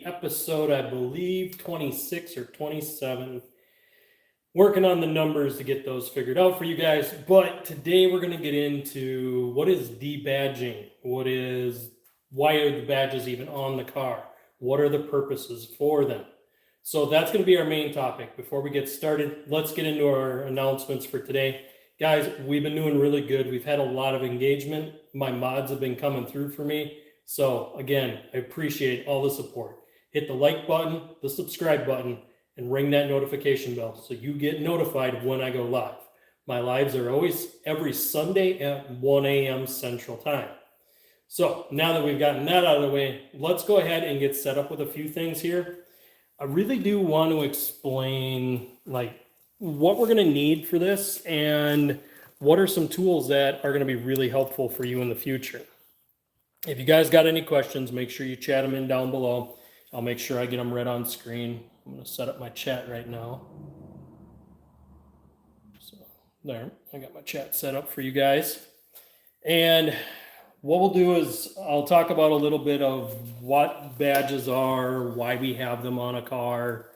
episode, I believe, 26 or 27. Working on the numbers to get those figured out for you guys. But today we're going to get into what is debadging? Why are the badges even on the car? What are the purposes for them? So that's going to be our main topic. Before we get started, let's get into our announcements for today. Guys, we've been doing really good. We've had a lot of engagement. My mods have been coming through for me. So again, I appreciate all the support. Hit the like button, the subscribe button, and ring that notification bell so you get notified when I go live. My lives are always every Sunday at 1 a.m. Central Time. So now that we've gotten that out of the way, let's go ahead and get set up with a few things here. I really do want to explain what we're going to need for this and what are some tools that are going to be really helpful for you in the future. If you guys got any questions, make sure you chat them in down below. I'll make sure I get them read on screen. I'm going to set up my chat right now. So there, I got my chat set up for you guys. And what we'll do is I'll talk about a little bit of what badges are, why we have them on a car,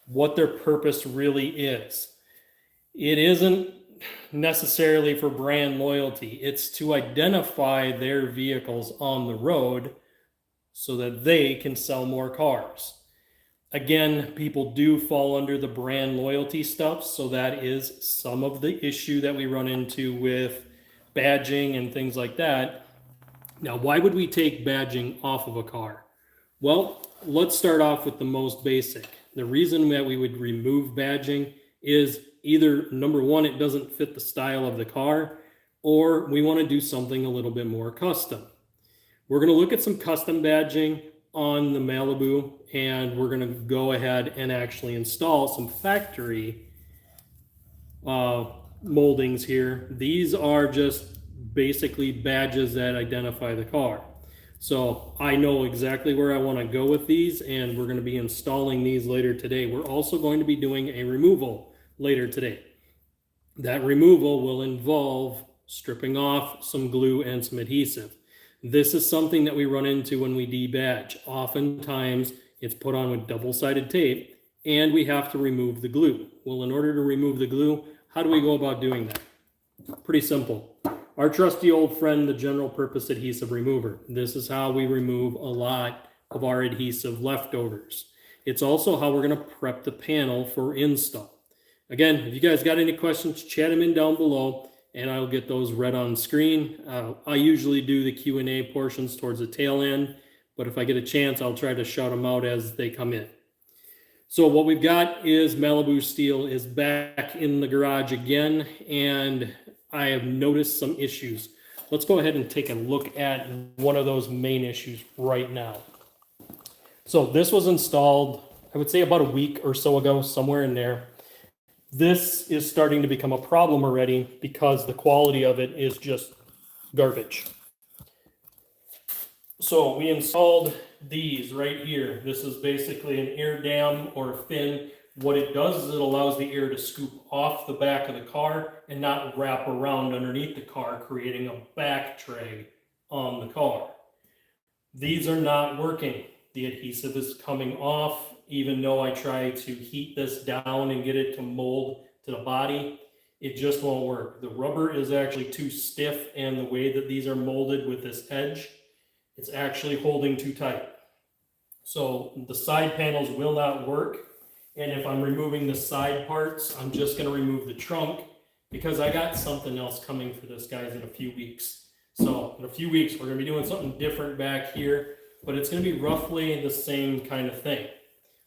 what their purpose really is. It isn't necessarily for brand loyalty. It's to identify their vehicles on the road so that they can sell more cars. Again, people do fall under the brand loyalty stuff, so that is some of the issue that we run into with badging and things like that. Now, why would we take badging off of a car? Well, let's start off with the most basic. The reason that we would remove badging is either, number one, it doesn't fit the style of the car, or we want to do something a little bit more custom. We're going to look at some custom badging on the Malibu, and we're going to go ahead and actually install some factory moldings here. These are just basically badges that identify the car. So I know exactly where I want to go with these, and we're going to be installing these later today. We're also going to be doing a removal later today. That removal will involve stripping off some glue and some adhesive. This is something that we run into when we debadge. Oftentimes it's put on with double-sided tape and we have to remove the glue. Well, in order to remove the glue, how do we go about doing that? Pretty simple. Our trusty old friend, the general purpose adhesive remover. This is how we remove a lot of our adhesive leftovers. It's also how we're going to prep the panel for install. Again, if you guys got any questions, chat them in down below and I'll get those read on screen. I usually do the Q&A portions towards the tail end, but if I get a chance, I'll try to shout them out as they come in. So what we've got is Malibu Steel is back in the garage again, and I have noticed some issues. Let's go ahead and take a look at one of those main issues right now. So this was installed, I would say about a week or so ago, somewhere in there. This is starting to become a problem already because the quality of it is just garbage. So we installed these right here. This is basically an air dam or fin. What it does is it allows the air to scoop off the back of the car and not wrap around underneath the car, creating a back tray on the car. These are not working. The adhesive is coming off. Even though I try to heat this down and get it to mold to the body, it just won't work. The rubber is actually too stiff, and the way that these are molded with this edge, it's actually holding too tight. So the side panels will not work. And if I'm removing the side parts, I'm just going to remove the trunk because I got something else coming for this, guys, in a few weeks. So in a few weeks, we're going to be doing something different back here, but it's going to be roughly the same kind of thing.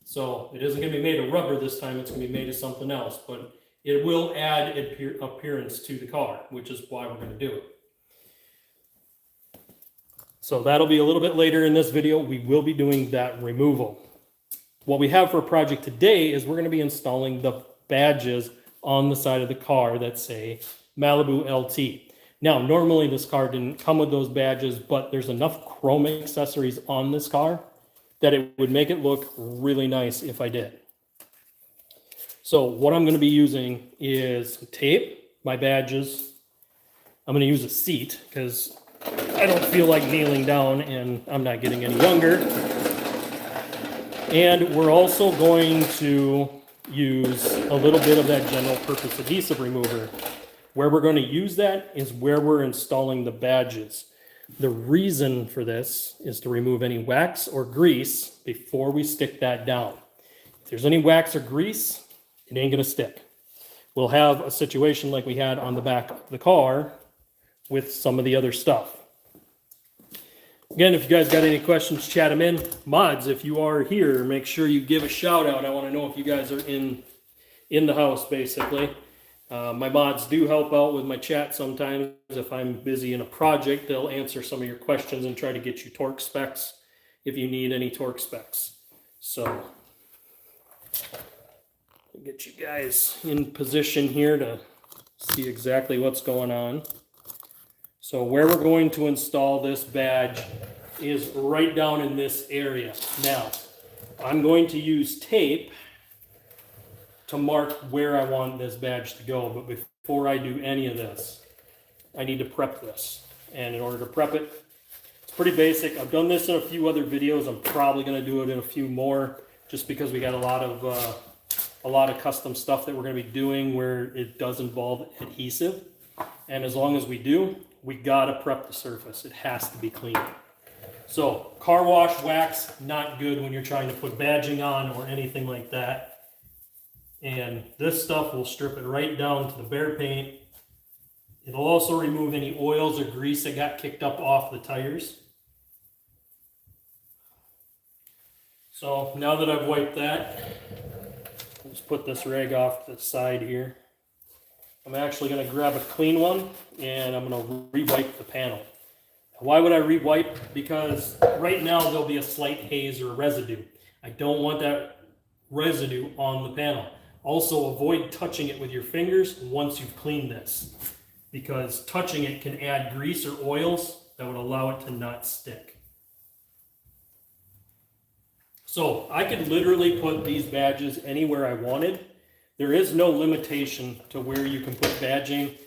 So it isn't going to be made of rubber this time, it's going to be made of something else, but it will add appearance to the car, which is why we're going to do it. So that'll be a little bit later in this video. We will be doing that removal. What we have for a project today is we're going to be installing the badges on the side of the car that say Malibu LT. Now, normally this car didn't come with those badges, but there's enough chrome accessories on this car that it would make it look really nice if I did. So what I'm going to be using is tape, my badges. I'm going to use a seat because I don't feel like kneeling down and I'm not getting any younger. And we're also going to use a little bit of that general purpose adhesive remover. Where we're going to use that is where we're installing the badges. The reason for this is to remove any wax or grease before we stick that down. If there's any wax or grease, it ain't going to stick. We'll have a situation like we had on the back of the car with some of the other stuff. Again, if you guys got any questions, chat them in. Mods, if you are here, make sure you give a shout out. I want to know if you guys are in the house, basically. My mods do help out with my chat sometimes. If I'm busy in a project, they'll answer some of your questions and try to get you torque specs if you need any torque specs. So, I'll get you guys in position here to see exactly what's going on. So where we're going to install this badge is right down in this area. Now, I'm going to use tape to mark where I want this badge to go. But before I do any of this, I need to prep this. And in order to prep it, it's pretty basic. I've done this in a few other videos. I'm probably going to do it in a few more just because we got a lot of custom stuff that we're going to be doing where it does involve adhesive. And as long as we do, we got to prep the surface. It has to be clean. So car wash wax, not good when you're trying to put badging on or anything like that. And this stuff will strip it right down to the bare paint. It'll also remove any oils or grease that got kicked up off the tires. So now that I've wiped that, let's put this rag off to the side here. I'm actually going to grab a clean one and I'm going to re-wipe the panel. Why would I re-wipe? Because right now there'll be a slight haze or residue. I don't want that residue on the panel. Also, avoid touching it with your fingers once you've cleaned this, because touching it can add grease or oils that would allow it to not stick. So I could literally put these badges anywhere I wanted. There is no limitation to where you can put badging.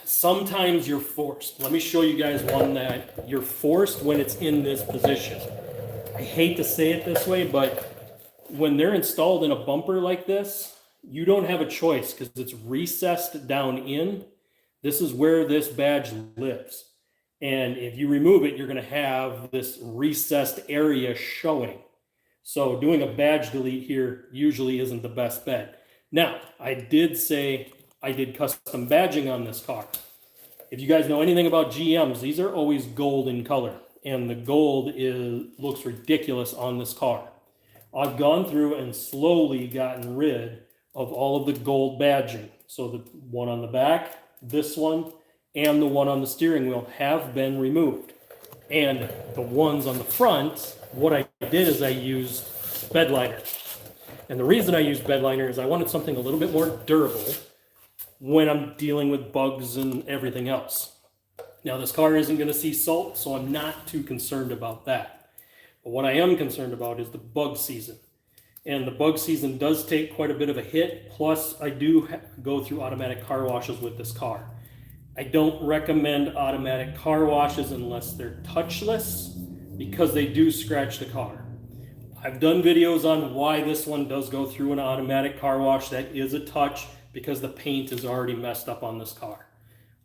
Sometimes you're forced. Let me show you guys one that you're forced when it's in this position. I hate to say it this way, but when they're installed in a bumper like this, you don't have a choice because it's recessed down in. This is where this badge lives. And if you remove it, you're going to have this recessed area showing. So doing a badge delete here usually isn't the best bet. Now, I did say I did custom badging on this car. If you guys know anything about GMs, these are always gold in color. And the gold looks ridiculous on this car. I've gone through and slowly gotten rid of all of the gold badging. So the one on the back, this one, and the one on the steering wheel have been removed. And the ones on the front, what I did is I used bed liner. And the reason I used bed liner is I wanted something a little bit more durable when I'm dealing with bugs and everything else. Now this car isn't going to see salt, so I'm not too concerned about that. But what I am concerned about is the bug season. And the bug season does take quite a bit of a hit. Plus, I do go through automatic car washes with this car. I don't recommend automatic car washes unless they're touchless because they do scratch the car. I've done videos on why this one does go through an automatic car wash that is a touch because the paint is already messed up on this car.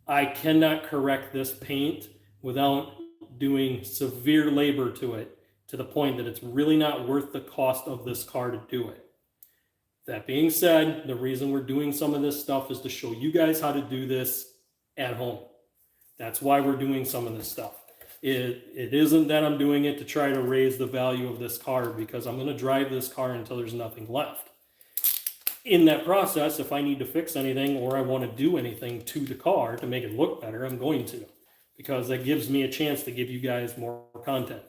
I cannot correct this paint without doing severe labor to it, to the point that it's really not worth the cost of this car to do it. That being said, the reason we're doing some of this stuff is to show you guys how to do this at home. That's why we're doing some of this stuff. It isn't that I'm doing it to try to raise the value of this car, because I'm going to drive this car until there's nothing left. In that process, if I need to fix anything or I want to do anything to the car to make it look better, I'm going to, because that gives me a chance to give you guys more content.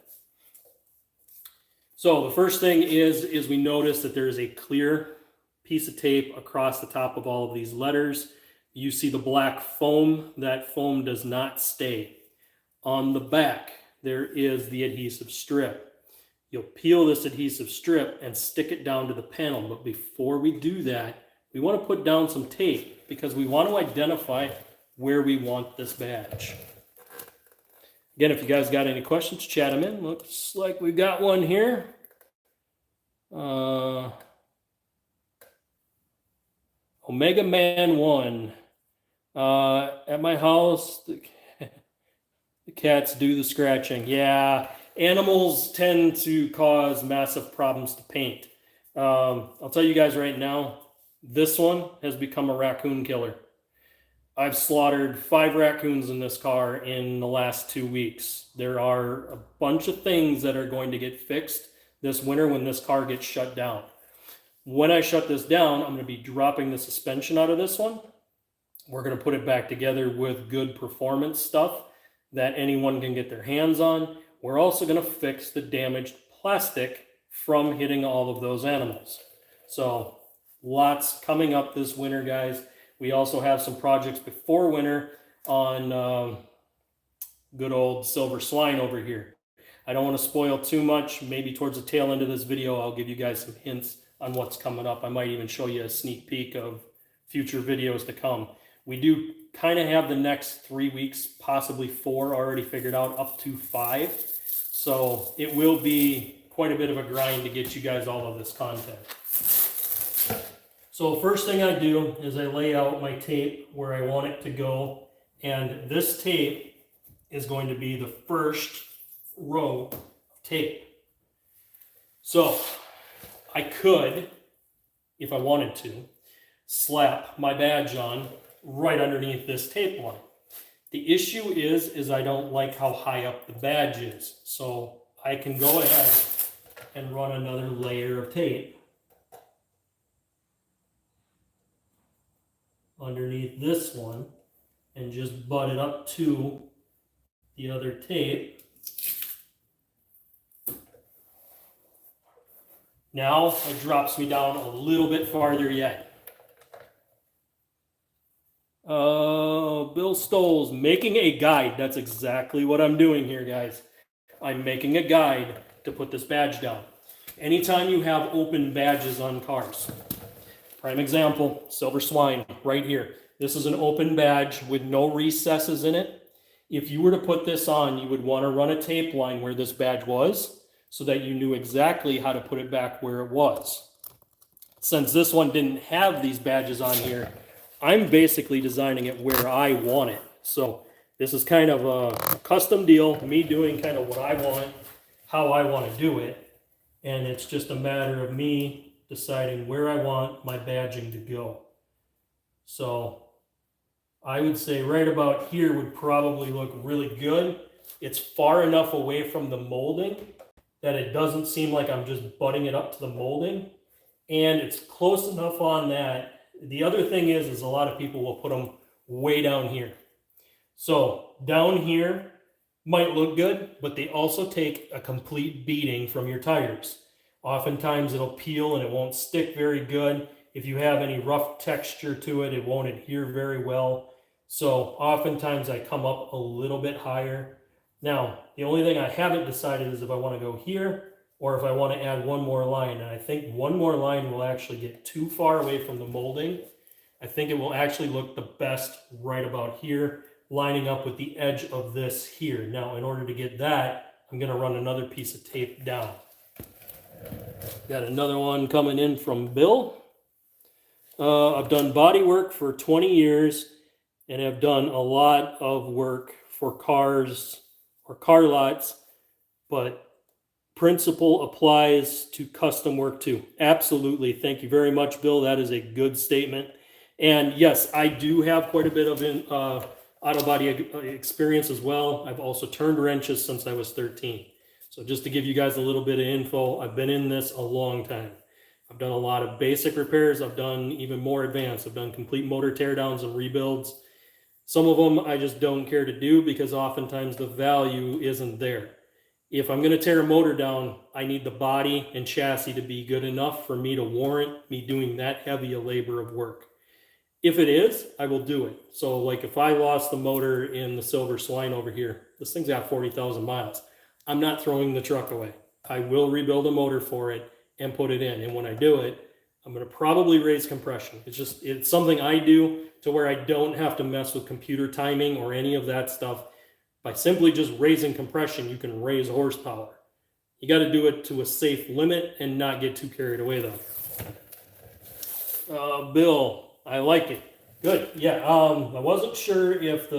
So the first thing is we notice that there is a clear piece of tape across the top of all of these letters. You see the black foam. That foam does not stay. On the back, there is the adhesive strip. You'll peel this adhesive strip and stick it down to the panel. But before we do that, we want to put down some tape because we want to identify where we want this badge. Again, if you guys got any questions, chat them in. Looks like we got one here. Omega Man 1. At my house, the cats do the scratching. Yeah, animals tend to cause massive problems to paint. I'll tell you guys right now, this one has become a raccoon killer. I've slaughtered 5 raccoons in this car in the last 2 weeks. There are a bunch of things that are going to get fixed this winter when this car gets shut down. When I shut this down, I'm going to be dropping the suspension out of this one. We're going to put it back together with good performance stuff that anyone can get their hands on. We're also going to fix the damaged plastic from hitting all of those animals. So lots coming up this winter, guys. We also have some projects before winter on good old Silver Swine over here. I don't want to spoil too much. Maybe towards the tail end of this video, I'll give you guys some hints on what's coming up. I might even show you a sneak peek of future videos to come. We do kind of have the next 3 weeks, possibly 4 already figured out, up to 5. So it will be quite a bit of a grind to get you guys all of this content. So first thing I do is I lay out my tape where I want it to go. And this tape is going to be the first row of tape. So I could, if I wanted to, slap my badge on right underneath this tape line. The issue is I don't like how high up the badge is. So I can go ahead and run another layer of tape underneath this one and just butt it up to the other tape. Now it drops me down a little bit farther yet. Bill Stoll's making a guide. That's exactly what I'm doing here, guys. I'm making a guide to put this badge down. Anytime you have open badges on cars, prime example, Silver Swine right here. This is an open badge with no recesses in it. If you were to put this on, you would want to run a tape line where this badge was so that you knew exactly how to put it back where it was. Since this one didn't have these badges on here, I'm basically designing it where I want it. So this is kind of a custom deal, me doing kind of what I want, how I want to do it. And it's just a matter of me deciding where I want my badging to go. So I would say right about here would probably look really good. It's far enough away from the molding that it doesn't seem like I'm just butting it up to the molding. And it's close enough on that. The other thing is a lot of people will put them way down here. So down here might look good, but they also take a complete beating from your tires. Oftentimes it'll peel and it won't stick very good. If you have any rough texture to it, it won't adhere very well. So oftentimes I come up a little bit higher. Now, the only thing I haven't decided is if I want to go here or if I want to add one more line. And I think one more line will actually get too far away from the molding. I think it will actually look the best right about here, lining up with the edge of this here. Now, in order to get that, I'm going to run another piece of tape down. Got another one coming in from Bill. I've done body work for 20 years and have done a lot of work for cars or car lots, but principle applies to custom work too. Absolutely. Thank you very much, Bill. That is a good statement. And yes, I do have quite a bit of auto body experience as well. I've also turned wrenches since I was 13. So just to give you guys a little bit of info, I've been in this a long time. I've done a lot of basic repairs. I've done even more advanced. I've done complete motor teardowns and rebuilds. Some of them I just don't care to do because oftentimes the value isn't there. If I'm going to tear a motor down, I need the body and chassis to be good enough for me to warrant me doing that heavy a labor of work. If it is, I will do it. So like if I lost the motor in the Silver Swine over here, this thing's got 40,000 miles. I'm not throwing the truck away. I will rebuild a motor for it and put it in. And when I do it, I'm going to probably raise compression. It's something I do to where I don't have to mess with computer timing or any of that stuff. By simply just raising compression, you can raise horsepower. You got to do it to a safe limit and not get too carried away though. Bill, I like it. Good. Yeah. I wasn't sure if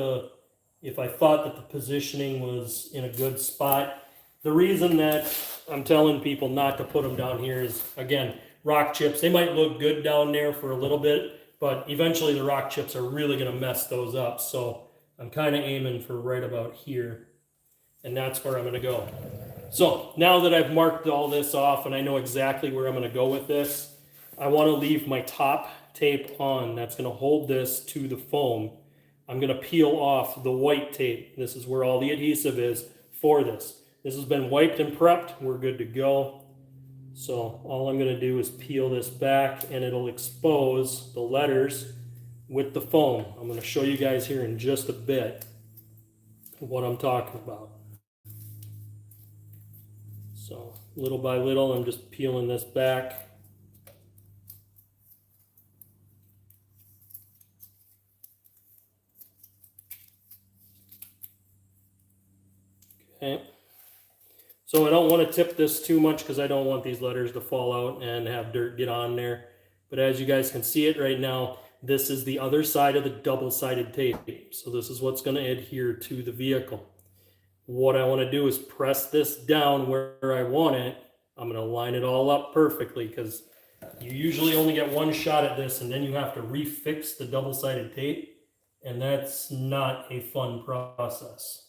I thought that the positioning was in a good spot. The reason that I'm telling people not to put them down here is, again, rock chips. They might look good down there for a little bit, but eventually the rock chips are really going to mess those up. So I'm kind of aiming for right about here, and that's where I'm going to go. So now that I've marked all this off and I know exactly where I'm going to go with this, I want to leave my top tape on. That's going to hold this to the foam. I'm going to peel off the white tape. This is where all the adhesive is for this. This has been wiped and prepped. We're good to go. So all I'm going to do is peel this back and it'll expose the letters with the foam. I'm going to show you guys here in just a bit what I'm talking about. So little by little, I'm just peeling this back. Okay. So I don't want to tip this too much because I don't want these letters to fall out and have dirt get on there. But as you guys can see it right now, this is the other side of the double-sided tape. So this is what's going to adhere to the vehicle. What I want to do is press this down where I want it. I'm going to line it all up perfectly because you usually only get one shot at this and then you have to refix the double-sided tape. And that's not a fun process.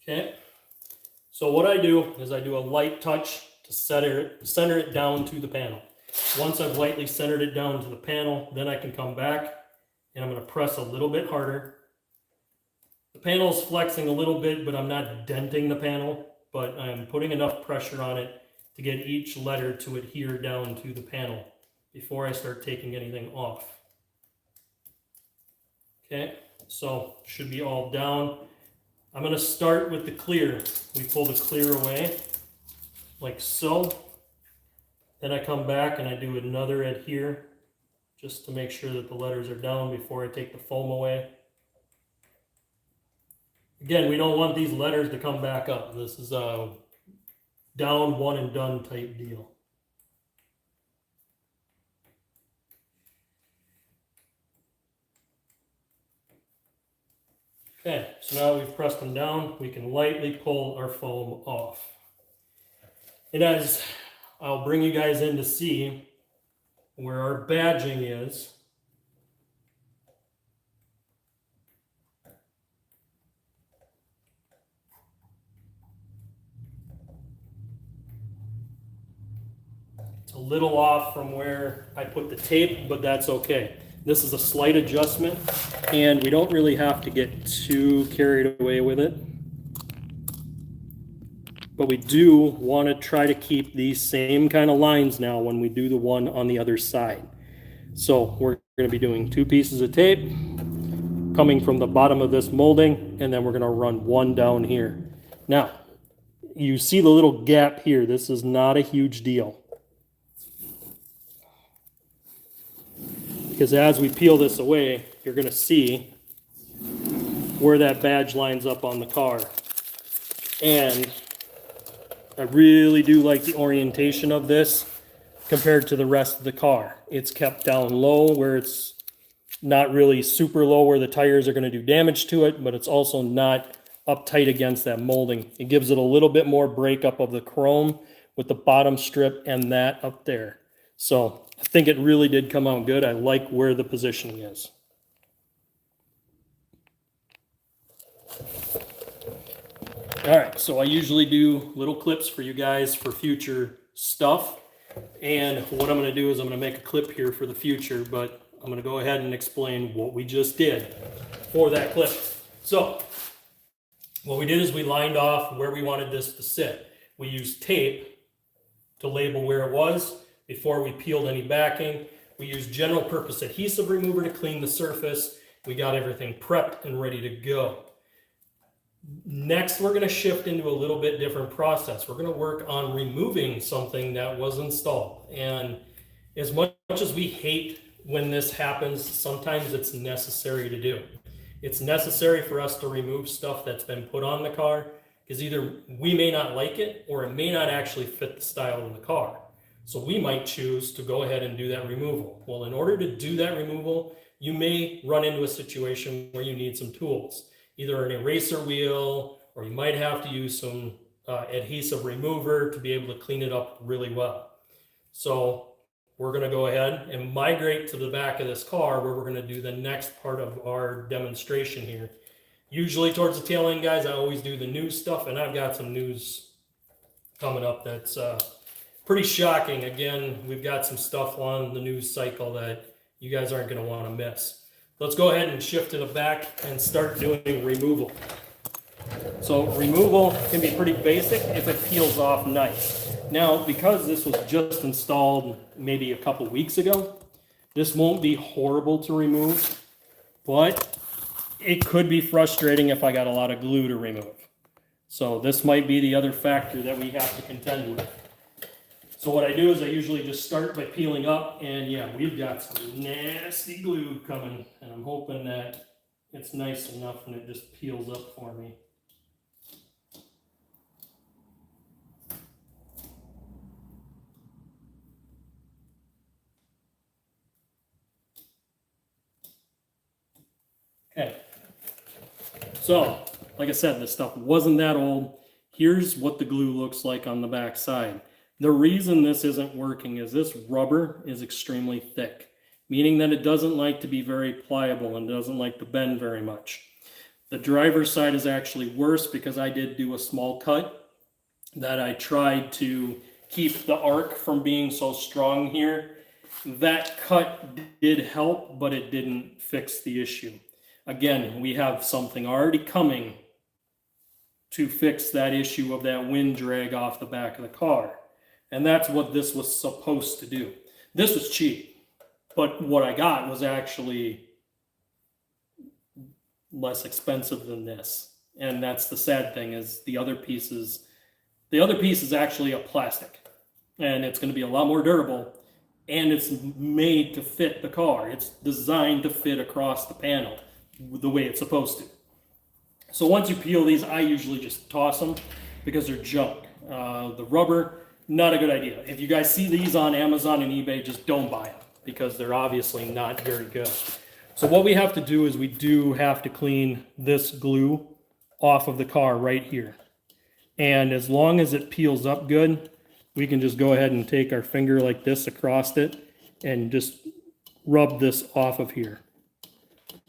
Okay, so what I do is I do a light touch to center it down to the panel. Once I've lightly centered it down to the panel, then I can come back and I'm going to press a little bit harder. The panel is flexing a little bit, but I'm not denting the panel, but I'm putting enough pressure on it to get each letter to adhere down to the panel before I start taking anything off. Okay, so should be all down. I'm going to start with the clear. We pull the clear away, like so. Then I come back and I do another adhere, just to make sure that the letters are down before I take the foam away. Again, we don't want these letters to come back up. This is a down, one and done type deal. Okay, so now we've pressed them down, we can lightly pull our foam off. And as I'll bring you guys in to see where our badging is, it's a little off from where I put the tape, but that's okay. This is a slight adjustment, and we don't really have to get too carried away with it. But we do want to try to keep these same kind of lines now when we do the one on the other side. So we're going to be doing 2 pieces of tape coming from the bottom of this molding, and then we're going to run one down here. Now, you see the little gap here. This is not a huge deal, because as we peel this away, you're going to see where that badge lines up on the car. And I really do like the orientation of this compared to the rest of the car. It's kept down low where it's not really super low where the tires are going to do damage to it, but it's also not up tight against that molding. It gives it a little bit more breakup of the chrome with the bottom strip and that up there. So I think it really did come out good. I like where the positioning is. All right, so I usually do little clips for you guys for future stuff. And what I'm going to do is I'm going to make a clip here for the future, but I'm going to go ahead and explain what we just did for that clip. So what we did is we lined off where we wanted this to sit. We used tape to label where it was before we peeled any backing. We used general purpose adhesive remover to clean the surface. We got everything prepped and ready to go. Next, we're going to shift into a little bit different process. We're going to work on removing something that was installed. And as much as we hate when this happens, sometimes it's necessary to do. It's necessary for us to remove stuff that's been put on the car because either we may not like it or it may not actually fit the style of the car. So we might choose to go ahead and do that removal. Well, in order to do that removal, you may run into a situation where you need some tools, either an eraser wheel, or you might have to use some adhesive remover to be able to clean it up really well. So we're going to go ahead and migrate to the back of this car where we're going to do the next part of our demonstration here. Usually towards the tail end, guys, I always do the news stuff, and I've got some news coming up that's pretty shocking. Again, we've got some stuff on the news cycle that you guys aren't going to want to miss. Let's go ahead and shift to the back and start doing removal. So removal can be pretty basic if it peels off nice. Now, because this was just installed maybe a couple weeks ago, this won't be horrible to remove, but it could be frustrating if I got a lot of glue to remove. So this might be the other factor that we have to contend with. So what I do is I usually just start by peeling up, and yeah, we've got some nasty glue coming, and I'm hoping that it's nice enough and it just peels up for me. Okay, so like I said, this stuff wasn't that old. Here's what the glue looks like on the back side. The reason this isn't working is this rubber is extremely thick, meaning that it doesn't like to be very pliable and doesn't like to bend very much. The driver's side is actually worse because I did do a small cut that I tried to keep the arc from being so strong here. That cut did help, but it didn't fix the issue. Again, we have something already coming to fix that issue of that wind drag off the back of the car. And that's what this was supposed to do. This was cheap, but what I got was actually less expensive than this. And that's the sad thing, is the other piece is actually a plastic, and it's going to be a lot more durable, and it's made to fit the car. It's designed to fit across the panel the way it's supposed to. So once you peel these, I usually just toss them because they're junk. The rubber, not a good idea. If you guys see these on Amazon and eBay, just don't buy them because they're obviously not very good. So what we have to do is we do have to clean this glue off of the car right here. And as long as it peels up good, we can just go ahead and take our finger like this across it and just rub this off of here.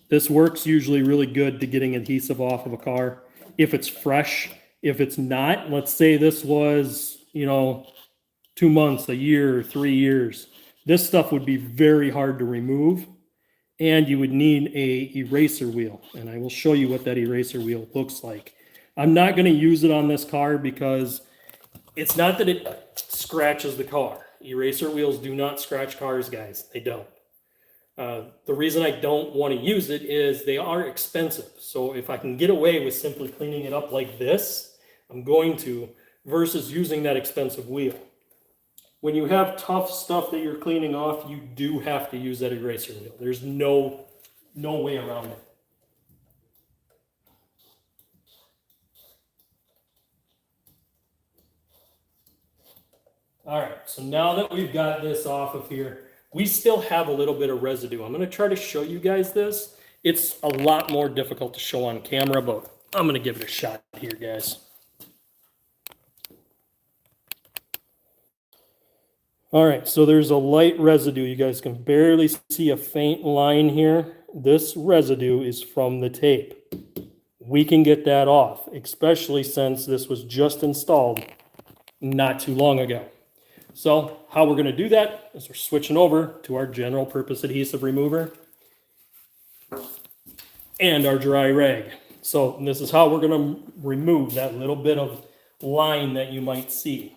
This works usually really good to getting adhesive off of a car if it's fresh. If it's not, let's say this was, 2 months, a year, 3 years, this stuff would be very hard to remove, and you would need a eraser wheel. And I will show you what that eraser wheel looks like. I'm not going to use it on this car because it's not that it scratches the car. Eraser wheels do not scratch cars, guys. They don't. The reason I don't want to use it is they are expensive. So if I can get away with simply cleaning it up like this, I'm going to, versus using that expensive wheel. When you have tough stuff that you're cleaning off, you do have to use that eraser wheel. There's no way around it. All right, so now that we've got this off of here, we still have a little bit of residue. I'm going to try to show you guys this. It's a lot more difficult to show on camera, but I'm going to give it a shot here, guys. All right, so there's a light residue. You guys can barely see a faint line here. This residue is from the tape. We can get that off, especially since this was just installed not too long ago. So how we're going to do that is we're switching over to our general purpose adhesive remover and our dry rag. So this is how we're going to remove that little bit of line that you might see.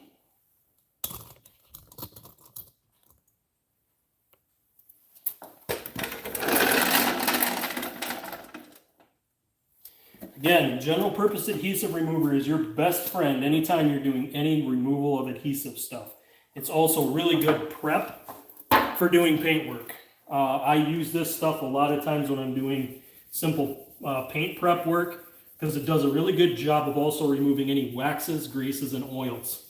Again, general purpose adhesive remover is your best friend anytime you're doing any removal of adhesive stuff. It's also really good prep for doing paint work. I use this stuff a lot of times when I'm doing simple paint prep work because it does a really good job of also removing any waxes, greases, and oils.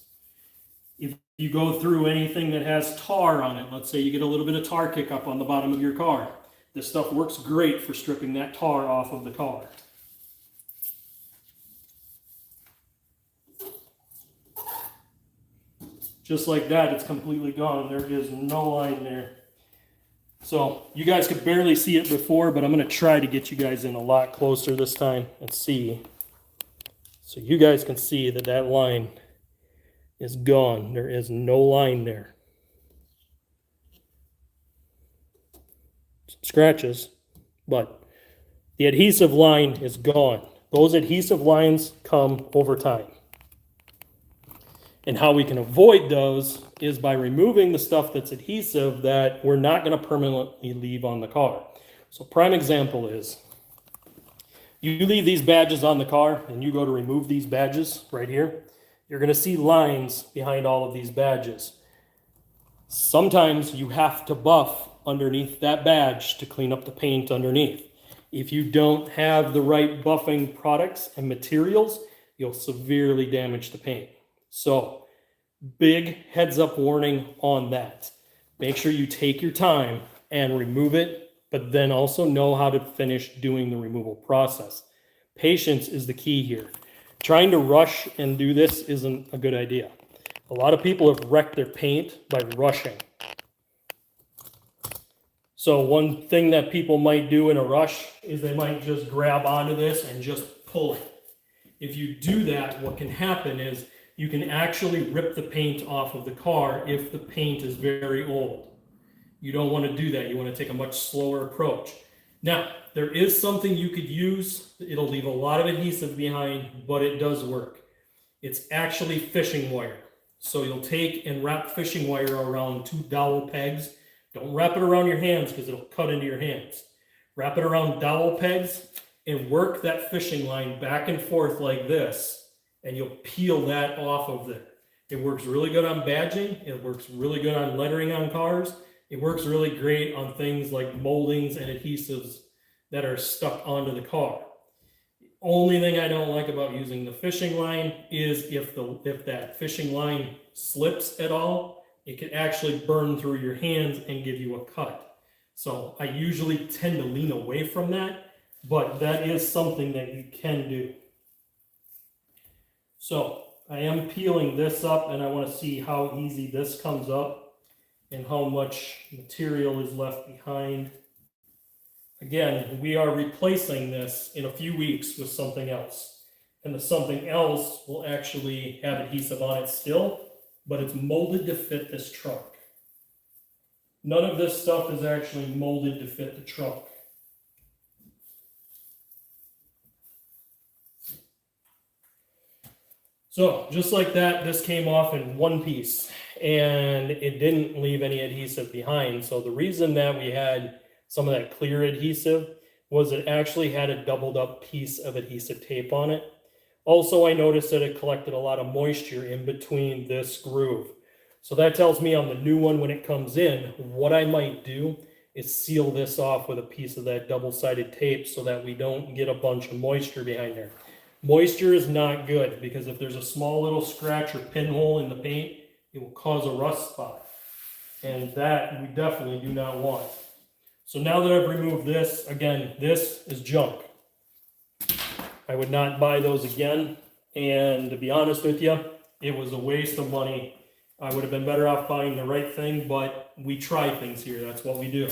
If you go through anything that has tar on it, let's say you get a little bit of tar kick up on the bottom of your car, this stuff works great for stripping that tar off of the car. Just like that, it's completely gone. There is no line there. So you guys could barely see it before, but I'm going to try to get you guys in a lot closer this time and see. So you guys can see that that line is gone. There is no line there. Some scratches, but the adhesive line is gone. Those adhesive lines come over time. And how we can avoid those is by removing the stuff that's adhesive that we're not going to permanently leave on the car. So prime example is, you leave these badges on the car and you go to remove these badges right here, you're going to see lines behind all of these badges. Sometimes you have to buff underneath that badge to clean up the paint underneath. If you don't have the right buffing products and materials, you'll severely damage the paint. So, big heads up warning on that. Make sure you take your time and remove it, but then also know how to finish doing the removal process. Patience is the key here. Trying to rush and do this isn't a good idea. A lot of people have wrecked their paint by rushing. So one thing that people might do in a rush is they might just grab onto this and just pull it. If you do that, what can happen is you can actually rip the paint off of the car if the paint is very old. You don't want to do that. You want to take a much slower approach. Now, there is something you could use. It'll leave a lot of adhesive behind, but it does work. It's actually fishing wire. So you'll take and wrap fishing wire around 2 dowel pegs. Don't wrap it around your hands because it'll cut into your hands. Wrap it around dowel pegs and work that fishing line back and forth like this, and you'll peel that off of there. It works really good on badging. It works really good on lettering on cars. It works really great on things like moldings and adhesives that are stuck onto the car. The only thing I don't like about using the fishing line is if that fishing line slips at all, it can actually burn through your hands and give you a cut. So I usually tend to lean away from that, but that is something that you can do. So I am peeling this up and I want to see how easy this comes up and how much material is left behind. Again, we are replacing this in a few weeks with something else. And the something else will actually have adhesive on it still, but it's molded to fit this trunk. None of this stuff is actually molded to fit the trunk. So just like that, this came off in one piece and it didn't leave any adhesive behind. So the reason that we had some of that clear adhesive was it actually had a doubled up piece of adhesive tape on it. Also, I noticed that it collected a lot of moisture in between this groove. So that tells me on the new one when it comes in, what I might do is seal this off with a piece of that double-sided tape so that we don't get a bunch of moisture behind there. Moisture is not good because if there's a small little scratch or pinhole in the paint, it will cause a rust spot. And that we definitely do not want. So now that I've removed this, again, this is junk. I would not buy those again. And to be honest with you, it was a waste of money. I would have been better off buying the right thing, but we try things here. That's what we do.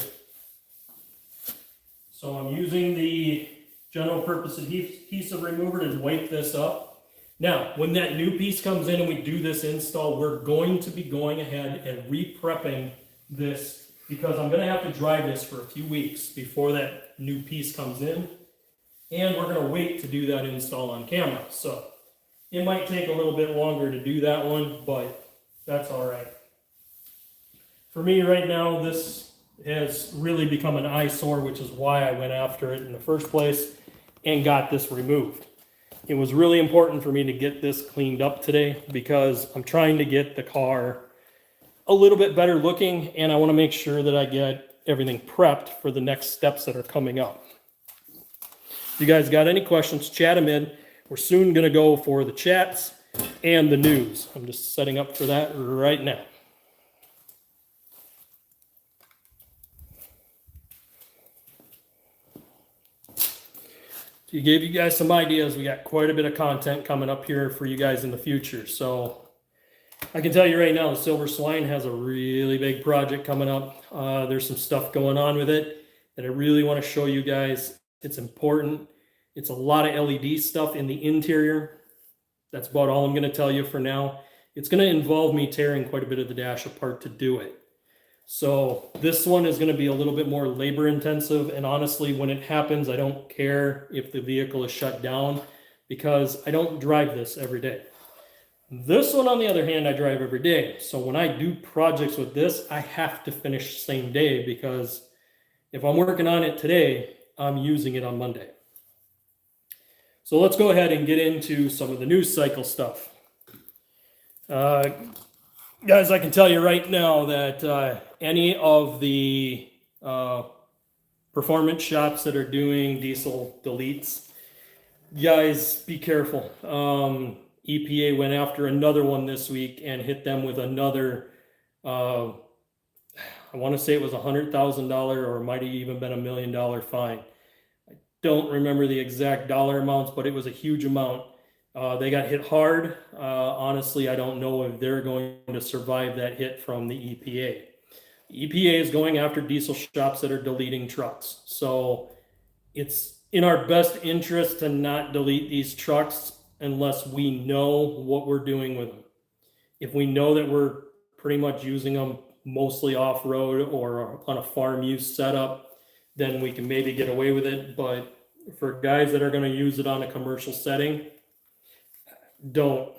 So I'm using the general purpose adhesive remover to wipe this up. Now, when that new piece comes in and we do this install, we're going to be going ahead and re-prepping this because I'm going to have to dry this for a few weeks before that new piece comes in. And we're going to wait to do that install on camera. So it might take a little bit longer to do that one, but that's all right. For me right now, this has really become an eyesore, which is why I went after it in the first place. and got this removed. It was really important for me to get this cleaned up today because I'm trying to get the car a little bit better looking, and I want to make sure that I get everything prepped for the next steps that are coming up. If you guys got any questions, chat them in. We're soon going to go for the chats and the news. I'm just setting up for that right now. To give you guys some ideas, we got quite a bit of content coming up here for you guys in the future. So I can tell you right now, the Silver Swine has a really big project coming up. There's some stuff going on with it that I really want to show you guys. It's important. It's a lot of LED stuff in the interior. That's about all I'm going to tell you for now. It's going to involve me tearing quite a bit of the dash apart to do it. So this one is going to be a little bit more labor intensive, and honestly, when it happens, I don't care if the vehicle is shut down because I don't drive this every day. This one, on the other hand, I drive every day. So when I do projects with this, I have to finish same day because if I'm working on it today, I'm using it on Monday. So let's go ahead and get into some of the news cycle stuff. Guys, I can tell you right now that any of the performance shops that are doing diesel deletes, guys, be careful. EPA went after another one this week and hit them with another, I want to say it was $100,000 or it might have even been $1 million fine. I don't remember the exact dollar amounts, but it was a huge amount. They got hit hard. Honestly, I don't know if they're going to survive that hit from the EPA. The EPA is going after diesel shops that are deleting trucks. So it's in our best interest to not delete these trucks unless we know what we're doing with them. If we know that we're pretty much using them mostly off-road or on a farm use setup, then we can maybe get away with it. But for guys that are going to use it on a commercial setting, don't.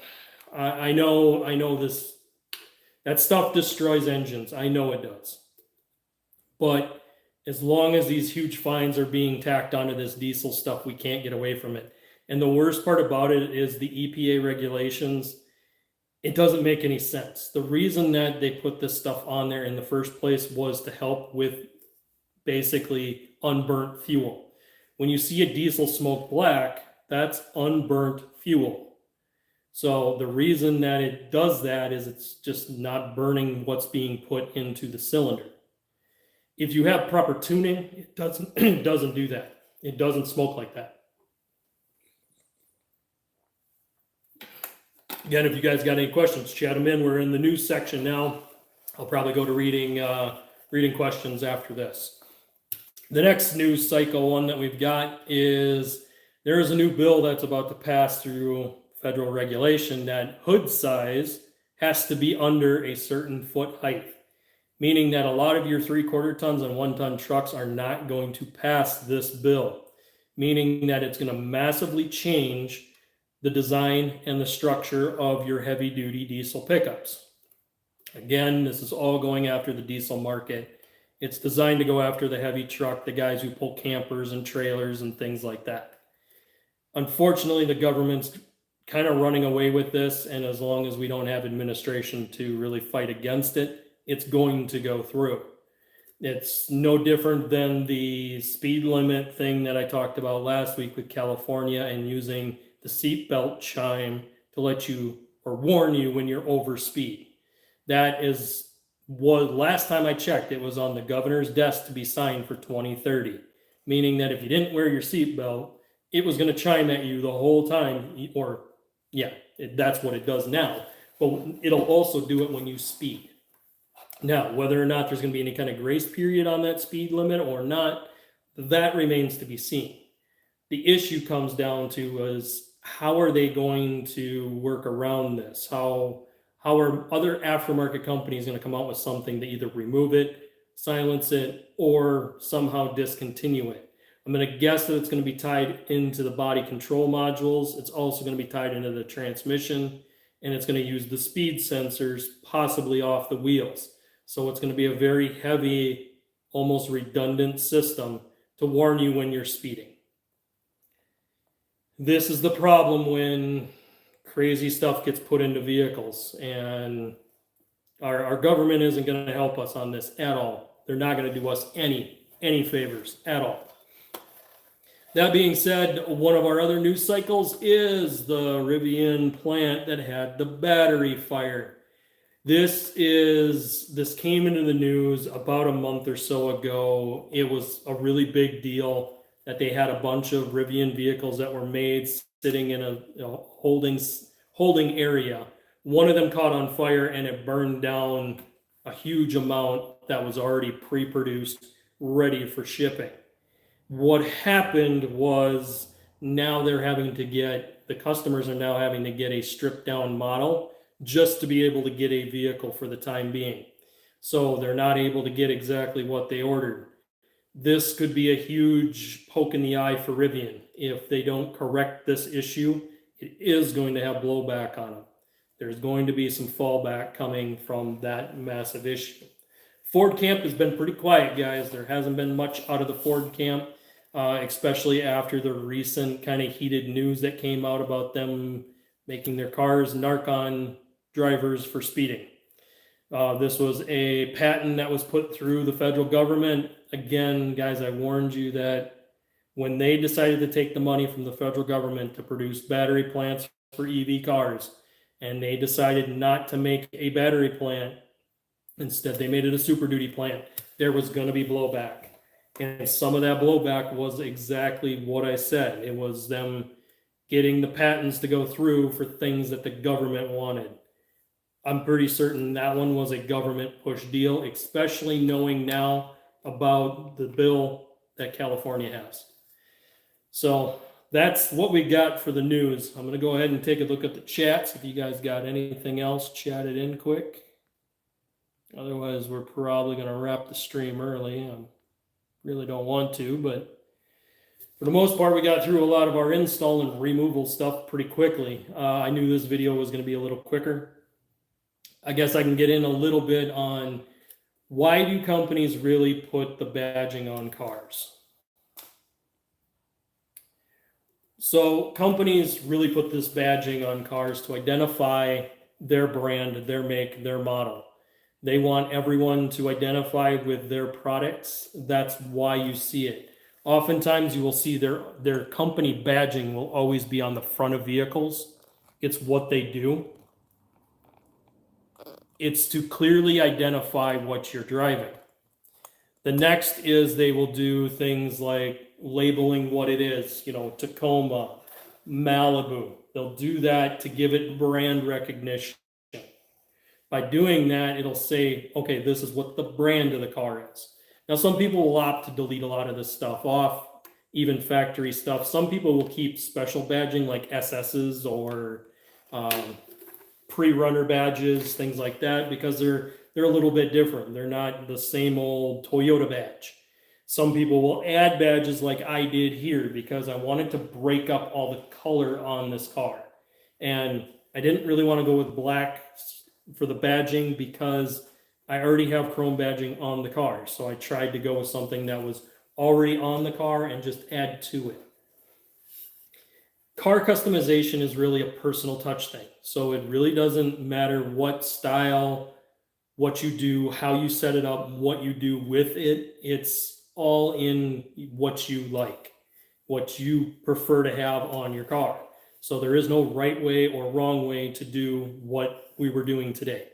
I know this, that stuff destroys engines. I know it does. But as long as these huge fines are being tacked onto this diesel stuff, we can't get away from it. And the worst part about it is the EPA regulations, it doesn't make any sense. The reason that they put this stuff on there in the first place was to help with basically unburnt fuel. When you see a diesel smoke black, that's unburnt fuel. So the reason that it does that is it's just not burning what's being put into the cylinder. If you have proper tuning, it doesn't do that. It doesn't smoke like that. Again, if you guys got any questions, chat them in. We're in the news section now. I'll probably go to reading questions after this. The next news cycle one that we've got is there is a new bill that's about to pass through federal regulation that hood size has to be under a certain foot height, meaning that a lot of your 3/4 tons and 1 ton trucks are not going to pass this bill, meaning that it's going to massively change the design and the structure of your heavy duty diesel pickups. Again, this is all going after the diesel market. It's designed to go after the heavy truck, the guys who pull campers and trailers and things like that. Unfortunately, the government's kind of running away with this, and as long as we don't have administration to really fight against it, it's going to go through. It's no different than the speed limit thing that I talked about last week with California and using the seatbelt chime to let you or warn you when you're over speed. That is what last time I checked, it was on the governor's desk to be signed for 2030, meaning that if you didn't wear your seatbelt, it was going to chime at you the whole time, or yeah, that's what it does now, but it'll also do it when you speed. Now, whether or not there's going to be any kind of grace period on that speed limit or not, that remains to be seen. The issue comes down to is how are they going to work around this? How are other aftermarket companies going to come out with something to either remove it, silence it, or somehow discontinue it? I'm going to guess that it's going to be tied into the body control modules. It's also going to be tied into the transmission, and it's going to use the speed sensors possibly off the wheels. So it's going to be a very heavy, almost redundant system to warn you when you're speeding. This is the problem when crazy stuff gets put into vehicles, and our government isn't going to help us on this at all. They're not going to do us any favors at all. That being said, one of our other news cycles is the Rivian plant that had the battery fire. This came into the news about a month or so ago. It was a really big deal that they had a bunch of Rivian vehicles that were made sitting in a holding area. One of them caught on fire and it burned down a huge amount that was already pre-produced, ready for shipping. What happened was now the customers are now having to get a stripped down model just to be able to get a vehicle for the time being. So they're not able to get exactly what they ordered. This could be a huge poke in the eye for Rivian. If they don't correct this issue, it is going to have blowback on them. There's going to be some fallback coming from that massive issue. Ford camp has been pretty quiet, guys. There hasn't been much out of the Ford camp, especially after the recent kind of heated news that came out about them making their cars narc-on drivers for speeding. This was a patent that was put through the federal government. Again, guys, I warned you that when they decided to take the money from the federal government to produce battery plants for EV cars, and they decided not to make a battery plant, instead they made it a Super Duty plant, there was going to be blowback. And some of that blowback was exactly what I said. It was them getting the patents to go through for things that the government wanted. I'm pretty certain that one was a government push deal, especially knowing now about the bill that California has. So that's what we got for the news. I'm going to go ahead and take a look at the chats. If you guys got anything else, chat it in quick. Otherwise, we're probably going to wrap the stream early. I really don't want to, but for the most part, we got through a lot of our install and removal stuff pretty quickly. I knew this video was going to be a little quicker. I guess I can get in a little bit on why do companies really put the badging on cars? So companies really put this badging on cars to identify their brand, their make, their model. They want everyone to identify with their products. That's why you see it. Oftentimes you will see their company badging will always be on the front of vehicles. It's what they do. It's to clearly identify what you're driving. The next is they will do things like labeling what it is, Tacoma, Malibu. They'll do that to give it brand recognition. By doing that, it'll say, okay, this is what the brand of the car is. Now, some people will opt to delete a lot of this stuff off, even factory stuff. Some people will keep special badging like SS's or pre-runner badges, things like that, because they're a little bit different. They're not the same old Toyota badge. Some people will add badges like I did here because I wanted to break up all the color on this car. And I didn't really want to go with black for the badging because I already have chrome badging on the car. So I tried to go with something that was already on the car and just add to it. Car customization is really a personal touch thing. So it really doesn't matter what style, what you do, how you set it up, what you do with it. It's all in what you like, what you prefer to have on your car. So there is no right way or wrong way to do what we were doing today.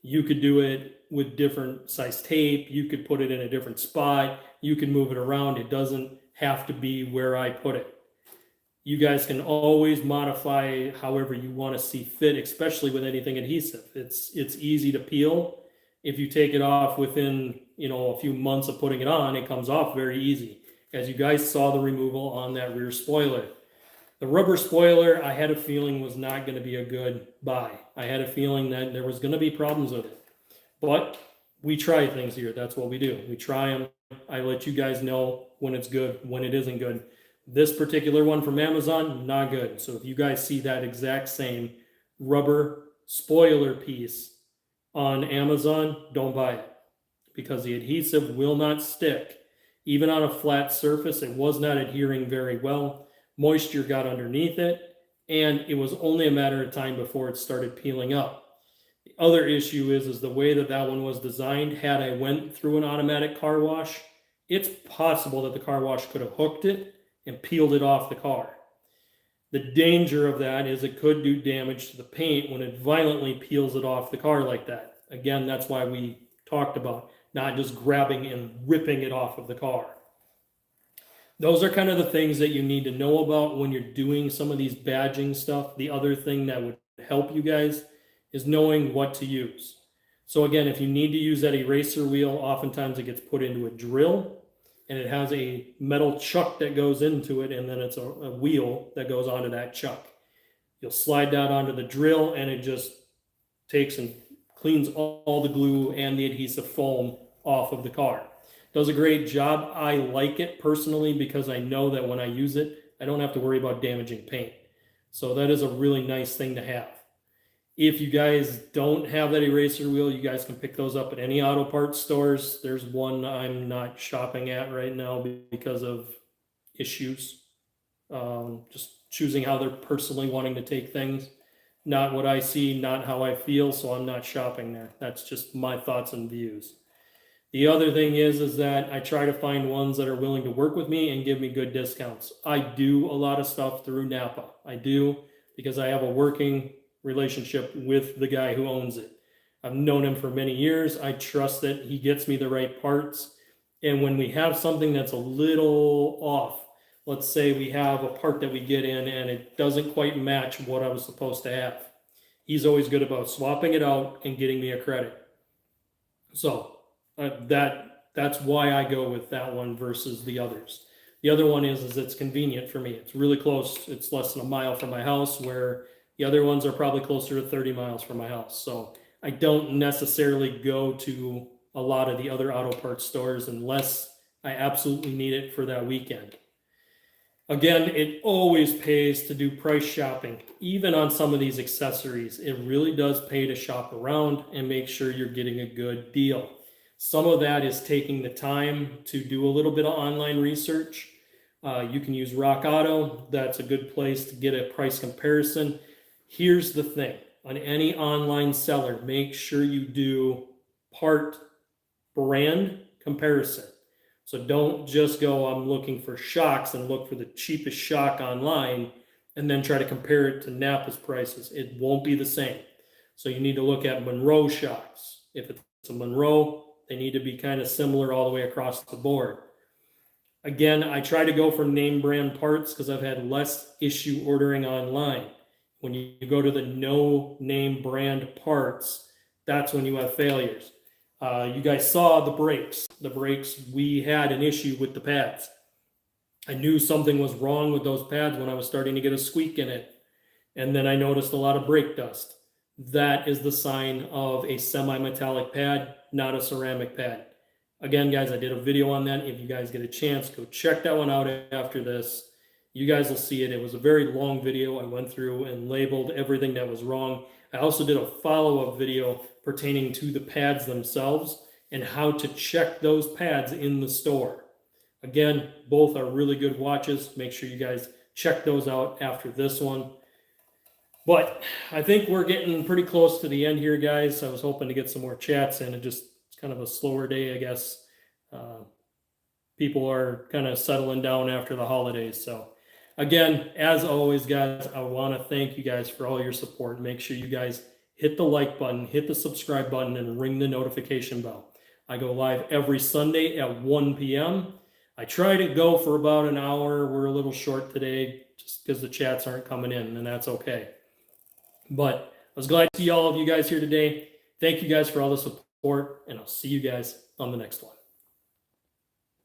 You could do it with different size tape. You could put it in a different spot. You can move it around. It doesn't have to be where I put it. You guys can always modify however you want to see fit, especially with anything adhesive. It's easy to peel. If you take it off within a few months of putting it on, it comes off very easy. As you guys saw the removal on that rear spoiler. The rubber spoiler, I had a feeling was not going to be a good buy. I had a feeling that there was going to be problems with it. But we try things here. That's what we do. We try them. I let you guys know when it's good, when it isn't good. This particular one from Amazon, not good. So if you guys see that exact same rubber spoiler piece on Amazon, don't buy it because the adhesive will not stick. Even on a flat surface, it was not adhering very well. moisture got underneath it, and it was only a matter of time before it started peeling up. The other issue is the way that that one was designed. Had I went through an automatic car wash, it's possible that the car wash could have hooked it and peeled it off the car. The danger of that is it could do damage to the paint when it violently peels it off the car like that. Again, that's why we talked about not just grabbing and ripping it off of the car. Those are kind of the things that you need to know about when you're doing some of these badging stuff. The other thing that would help you guys is knowing what to use. So again, if you need to use that eraser wheel, oftentimes it gets put into a drill, and it has a metal chuck that goes into it, and then it's a wheel that goes onto that chuck. You'll slide that onto the drill, and it just takes and cleans all the glue and the adhesive foam off of the car. Does a great job. I like it personally because I know that when I use it, I don't have to worry about damaging paint. So that is a really nice thing to have. If you guys don't have that eraser wheel, you guys can pick those up at any auto parts stores. There's one I'm not shopping at right now because of issues. Just choosing how they're personally wanting to take things. Not what I see, not how I feel, so I'm not shopping there. That's just my thoughts and views. The other thing is that I try to find ones that are willing to work with me and give me good discounts. I do a lot of stuff through Napa. I do, because I have a working relationship with the guy who owns it. I've known him for many years. I trust that he gets me the right parts. And when we have something that's a little off, let's say we have a part that we get in and it doesn't quite match what I was supposed to have, he's always good about swapping it out and getting me a credit. So that's why I go with that one versus the others. The other one is it's convenient for me. It's really close. It's less than a mile from my house, where the other ones are probably closer to 30 miles from my house. So I don't necessarily go to a lot of the other auto parts stores unless I absolutely need it for that weekend. Again, it always pays to do price shopping. Even on some of these accessories, it really does pay to shop around and make sure you're getting a good deal. Some of that is taking the time to do a little bit of online research. You can use Rock Auto. That's a good place to get a price comparison. Here's the thing. On any online seller, make sure you do part brand comparison. So don't just go, I'm looking for shocks, and look for the cheapest shock online and then try to compare it to Napa's prices. It won't be the same. So you need to look at Monroe shocks. If it's a Monroe, they need to be kind of similar all the way across the board. Again, I try to go for name brand parts because I've had less issue ordering online. When you go to the no name brand parts, that's when you have failures. You guys saw the brakes. The brakes, we had an issue with the pads. I knew something was wrong with those pads when I was starting to get a squeak in it. And then I noticed a lot of brake dust. That is the sign of a semi-metallic pad, not a ceramic pad. Again, guys, I did a video on that. If you guys get a chance, go check that one out after this. You guys will see it. It was a very long video. I went through and labeled everything that was wrong. I also did a follow-up video pertaining to the pads themselves and how to check those pads in the store. Again, both are really good watches. Make sure you guys check those out after this one. But I think we're getting pretty close to the end here, guys. I was hoping to get some more chats in. It's kind of a slower day, I guess. People are kind of settling down after the holidays. So again, as always, guys, I want to thank you guys for all your support. Make sure you guys hit the like button, hit the subscribe button, and ring the notification bell. I go live every Sunday at 1 p.m. I try to go for about an hour. We're a little short today just because the chats aren't coming in, and that's okay. But I was glad to see all of you guys here today. Thank you guys for all the support, and I'll see you guys on the next one.